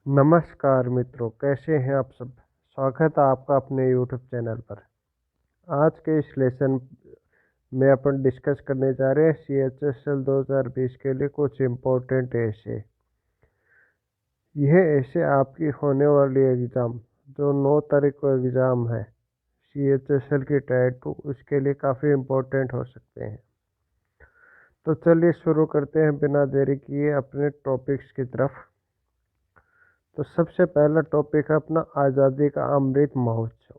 नमस्कार मित्रों, कैसे हैं आप सब। स्वागत है आपका अपने यूट्यूब चैनल पर। आज के इस लेसन में अपन डिस्कस करने जा रहे हैं CHSL 2020 के लिए कुछ इम्पोर्टेंट ऐसे। यह ऐसे आपकी होने वाली एग्ज़ाम जो 9 तारीख को एग्ज़ाम है CHSL की टायर 2, उसके लिए काफ़ी इम्पोर्टेंट हो सकते हैं। तो चलिए शुरू करते हैं बिना देरी किए अपने टॉपिक्स की तरफ। तो सबसे पहला टॉपिक है अपना आज़ादी का अमृत महोत्सव।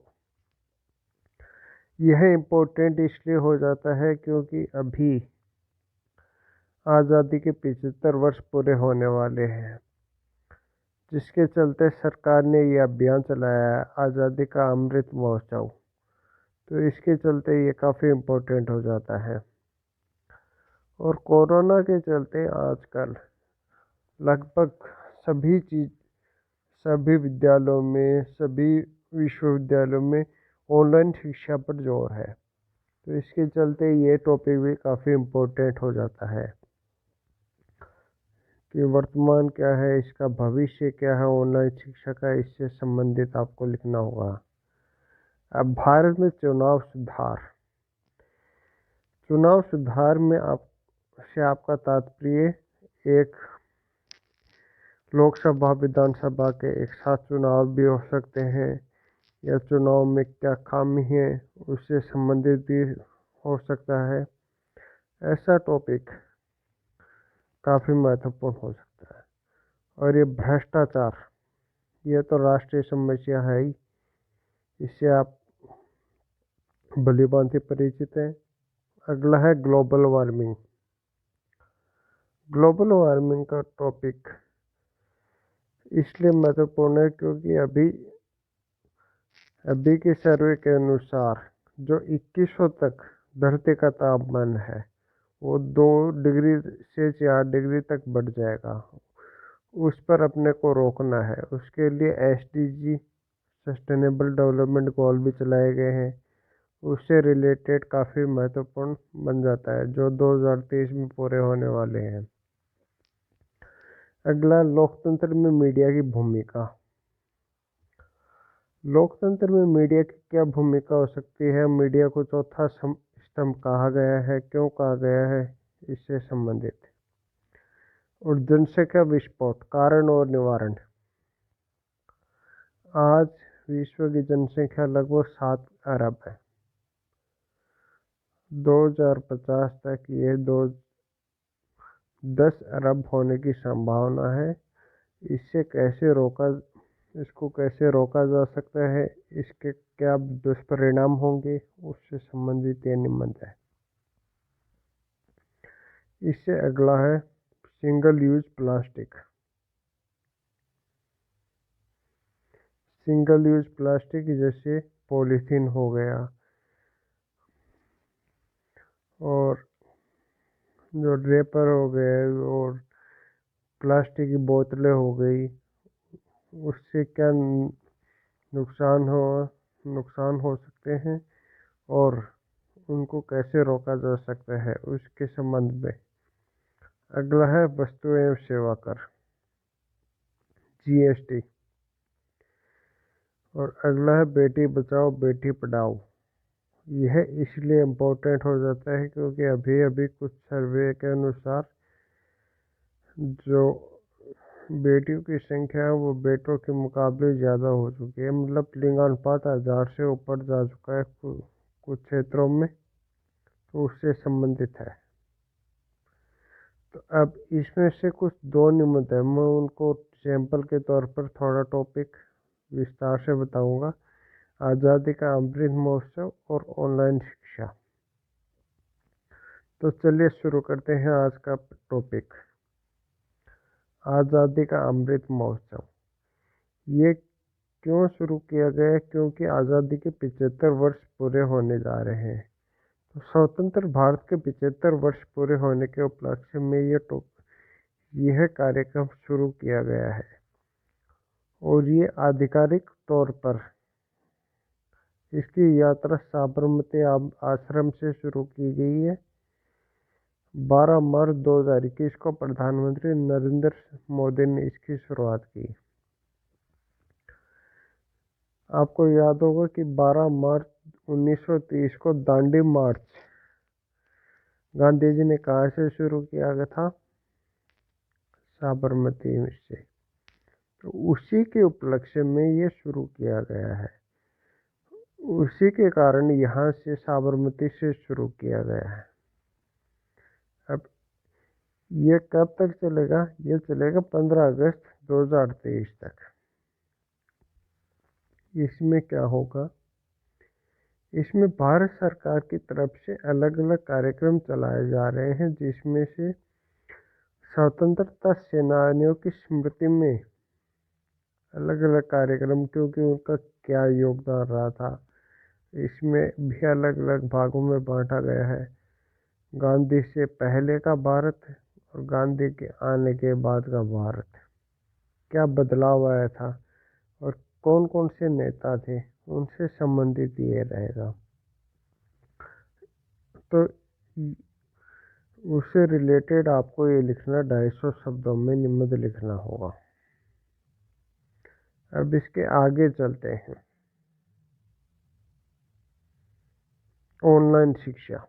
यह इम्पोर्टेंट इसलिए हो जाता है क्योंकि अभी आज़ादी के 75 वर्ष पूरे होने वाले हैं, जिसके चलते सरकार ने यह अभियान चलाया है आज़ादी का अमृत महोत्सव। तो इसके चलते ये काफ़ी इम्पोर्टेंट हो जाता है। और कोरोना के चलते आजकल लगभग सभी विद्यालयों में, सभी विश्वविद्यालयों में ऑनलाइन शिक्षा पर जोर है। तो इसके चलते ये टॉपिक भी काफ़ी इम्पोर्टेंट हो जाता है कि वर्तमान क्या है, इसका भविष्य क्या है ऑनलाइन शिक्षा का, इससे संबंधित आपको लिखना होगा। अब भारत में चुनाव सुधार में आपका तात्पर्य एक लोकसभा विधानसभा के एक साथ चुनाव भी हो सकते हैं, या चुनाव में क्या खामी है उससे संबंधित भी हो सकता है। ऐसा टॉपिक काफ़ी महत्वपूर्ण हो सकता है। और ये भ्रष्टाचार, ये तो राष्ट्रीय समस्या है ही, इससे आप भली भांति परिचित हैं। अगला है ग्लोबल वार्मिंग। ग्लोबल वार्मिंग का टॉपिक इसलिए महत्वपूर्ण है क्योंकि अभी के सर्वे के अनुसार जो 2100 तक धरती का तापमान है वो 2 डिग्री से 4 डिग्री तक बढ़ जाएगा। उस पर अपने को रोकना है। उसके लिए SDG सस्टेनेबल डेवलपमेंट गोल भी चलाए गए हैं। उससे रिलेटेड काफ़ी महत्वपूर्ण बन जाता है, जो 2023 में पूरे होने वाले हैं। अगला, लोकतंत्र में मीडिया की भूमिका। लोकतंत्र में मीडिया की क्या भूमिका हो सकती है। मीडिया को चौथा स्तंभ कहा गया है। क्यों कहा गया है, इससे संबंधित। और जनसंख्या विस्फोट, कारण और निवारण। आज विश्व की जनसंख्या लगभग 7 अरब है। 2050 तक ये 10 अरब होने की संभावना है। इसको कैसे रोका जा सकता है, इसके क्या दुष्परिणाम होंगे, उससे संबंधित ये निबंध है। इससे अगला है single use plastic. Single use plastic जैसे पॉलीथीन हो गया और जो ड्रेपर हो गए और प्लास्टिक की बोतलें हो गई, उससे क्या नुकसान हो सकते हैं और उनको कैसे रोका जा सकता है, उसके संबंध में। अगला है वस्तु एवं सेवा कर, GST। और अगला है बेटी बचाओ बेटी पढ़ाओ। यह इसलिए इम्पोर्टेंट हो जाता है क्योंकि अभी कुछ सर्वे के अनुसार जो बेटियों की संख्या है वो बेटों के मुकाबले ज़्यादा हो चुकी है। मतलब लिंगानुपात 1000 से ऊपर जा चुका है कुछ क्षेत्रों में। तो उससे संबंधित है। तो अब इसमें से कुछ 2 निबंध है, मैं उनको सैंपल के तौर पर थोड़ा टॉपिक विस्तार से बताऊंगा। आज़ादी का अमृत महोत्सव और ऑनलाइन शिक्षा। तो चलिए शुरू करते हैं आज का टॉपिक, आज़ादी का अमृत महोत्सव। ये क्यों शुरू किया गया है, क्योंकि आज़ादी के 75 वर्ष पूरे होने जा रहे हैं। तो स्वतंत्र भारत के 75 वर्ष पूरे होने के उपलक्ष्य में यह कार्यक्रम शुरू किया गया है। और ये आधिकारिक तौर पर इसकी यात्रा साबरमती आश्रम से शुरू की गई है। 12 मार्च 2021 को प्रधानमंत्री नरेंद्र मोदी ने इसकी शुरुआत की। आपको याद होगा कि 12 मार्च 1930 को दांडी मार्च गांधी जी ने कहाँ से शुरू किया गया था? साबरमती से। तो उसी के उपलक्ष्य में ये शुरू किया गया है। उसी के कारण यहाँ से साबरमती से शुरू किया गया है। अब ये कब तक चलेगा? ये चलेगा 15 अगस्त 2023 तक। इसमें क्या होगा? इसमें भारत सरकार की तरफ से अलग अलग कार्यक्रम चलाए जा रहे हैं, जिसमें से स्वतंत्रता सेनानियों की स्मृति में अलग अलग कार्यक्रम, क्योंकि उनका क्या योगदान रहा था, इसमें भी अलग अलग भागों में बांटा गया है। गांधी से पहले का भारत और गांधी के आने के बाद का भारत, क्या बदलाव आया था और कौन कौन से नेता थे, उनसे संबंधित ये रहेगा। तो उससे रिलेटेड आपको ये लिखना 250 शब्दों में निबंध लिखना होगा। अब इसके आगे चलते हैं। ऑनलाइन शिक्षा।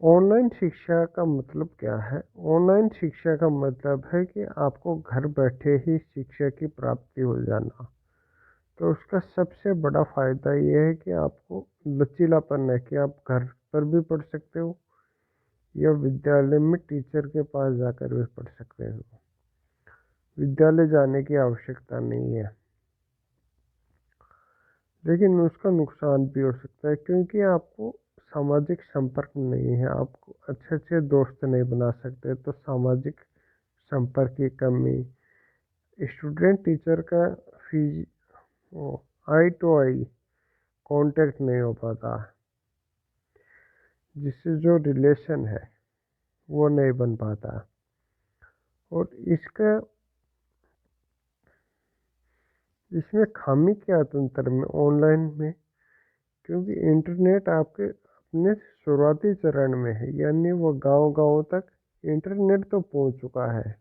ऑनलाइन शिक्षा का मतलब क्या है? ऑनलाइन शिक्षा का मतलब है कि आपको घर बैठे ही शिक्षा की प्राप्ति हो जाना। तो उसका सबसे बड़ा फ़ायदा ये है कि आपको लचीलापन है कि आप घर पर भी पढ़ सकते हो या विद्यालय में टीचर के पास जाकर भी पढ़ सकते हो। विद्यालय जाने की आवश्यकता नहीं है। लेकिन उसका नुकसान भी हो सकता है, क्योंकि आपको सामाजिक संपर्क नहीं है, आपको अच्छे अच्छे दोस्त नहीं बना सकते। तो सामाजिक संपर्क की कमी, स्टूडेंट टीचर का फीज आई टू आई कांटेक्ट नहीं हो पाता, जिससे जो रिलेशन है वो नहीं बन पाता। और इसमें खामी क्या है तंत्र में ऑनलाइन में? क्योंकि इंटरनेट आपके अपने शुरुआती चरण में है, यानी वो गांव गांव तक इंटरनेट तो पहुंच चुका है,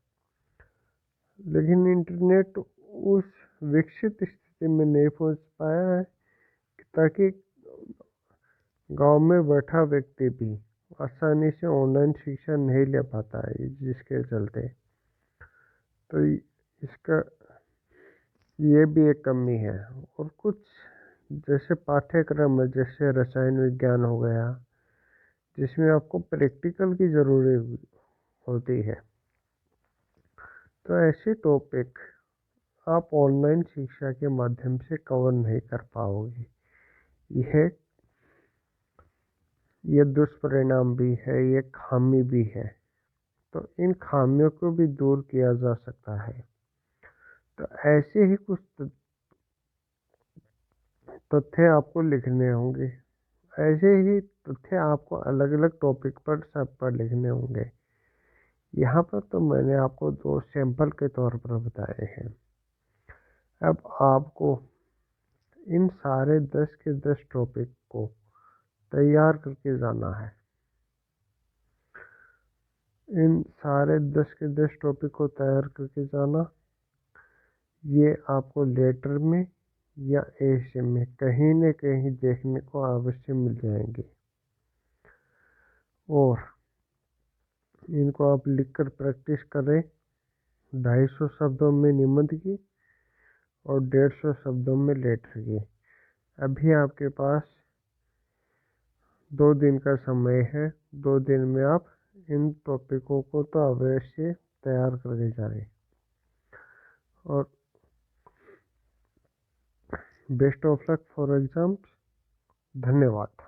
लेकिन इंटरनेट उस विकसित स्थिति में नहीं पहुंच पाया है ताकि गांव में बैठा व्यक्ति भी आसानी से ऑनलाइन शिक्षा नहीं ले पाता है, जिसके चलते तो इसका ये भी एक कमी है। और कुछ जैसे पाठ्यक्रम है, जैसे रसायन विज्ञान हो गया, जिसमें आपको प्रैक्टिकल की ज़रूरत होती है, तो ऐसे टॉपिक आप ऑनलाइन शिक्षा के माध्यम से कवर नहीं कर पाओगे। ये दुष्परिणाम भी है, ये खामी भी है। तो इन खामियों को भी दूर किया जा सकता है। तो ऐसे ही कुछ तथ्य आपको लिखने होंगे। ऐसे ही तथ्य आपको अलग अलग टॉपिक पर सब पर लिखने होंगे। यहाँ पर तो मैंने आपको 2 सैंपल के तौर पर बताए हैं। अब आपको इन सारे 10 के 10 टॉपिक को तैयार करके जाना है। इन सारे 10 के 10 टॉपिक को तैयार करके जाना, ये आपको लेटर में या ऐसे में कहीं न कहीं देखने को अवश्य मिल जाएंगे। और इनको आप लिखकर प्रैक्टिस करें 250 शब्दों में निबंध की और 150 शब्दों में लेटर की। अभी आपके पास 2 दिन का समय है। 2 दिन में आप इन टॉपिकों को तो अवश्य तैयार करके जाएं। और best of luck for exams. धन्यवाद।